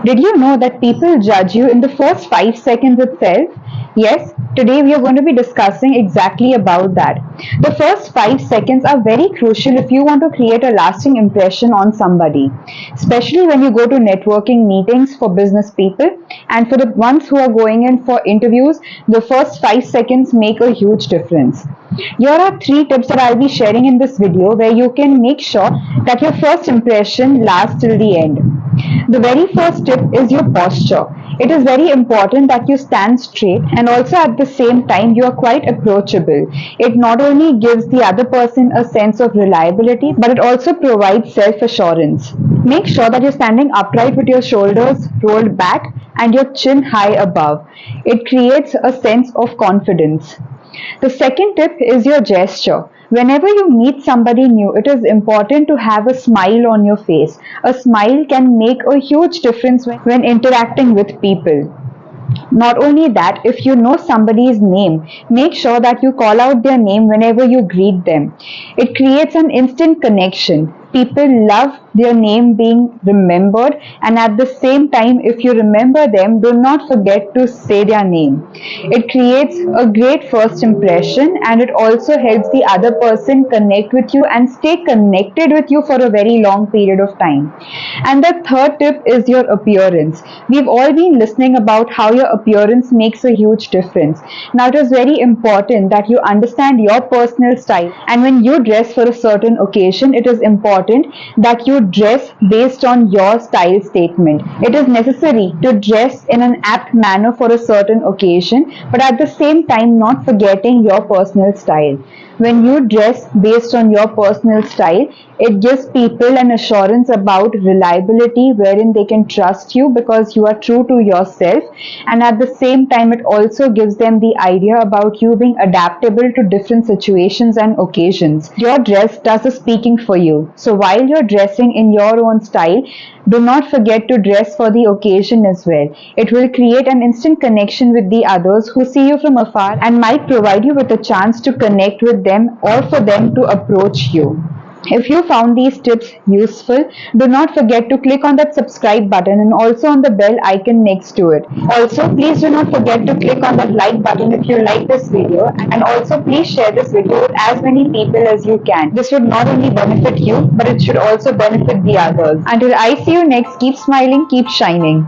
Did you know that people judge you in the first 5 seconds itself? Yes, today we are going to be discussing exactly about that. The first 5 seconds are very crucial if you want to create a lasting impression on somebody, especially when you go to networking meetings for business people, and for the ones who are going in for interviews, the first 5 seconds make a huge difference. Here are 3 tips that I'll be sharing in this video where you can make sure that your first impression lasts till the end. The very first tip is your posture. It is very important that you stand straight and also at the same time you are quite approachable. It not only gives the other person a sense of reliability, but it also provides self-assurance. Make sure that you're standing upright with your shoulders rolled back and your chin high above. It creates a sense of confidence. The second tip is your gesture. Whenever you meet somebody new, it is important to have a smile on your face. A smile can make a huge difference when interacting with people. Not only that, if you know somebody's name, make sure that you call out their name whenever you greet them. It creates an instant connection. People love their name being remembered, and at the same time, if you remember them, do not forget to say their name. It creates a great first impression, and it also helps the other person connect with you and stay connected with you for a very long period of time. And the third tip is your appearance. We've all been listening about how your appearance makes a huge difference. Now, it is very important that you understand your personal style, and when you dress for a certain occasion, it is important that you dress based on your style statement. It is necessary to dress in an apt manner for a certain occasion, but at the same time not forgetting your personal style. When you dress based on your personal style, it gives people an assurance about reliability wherein they can trust you because you are true to yourself, and at the same time it also gives them the idea about you being adaptable to different situations and occasions. Your dress does the speaking for you. So while you're dressing in your own style, do not forget to dress for the occasion as well. It will create an instant connection with the others who see you from afar and might provide you with a chance to connect with them or for them to approach you. If you found these tips useful, do not forget to click on that subscribe button and also on the bell icon next to it. Also, please do not forget to click on that like button if you like this video, and also please share this video with as many people as you can. This would not only benefit you, but it should also benefit the others. Until I see you next, keep smiling, keep shining.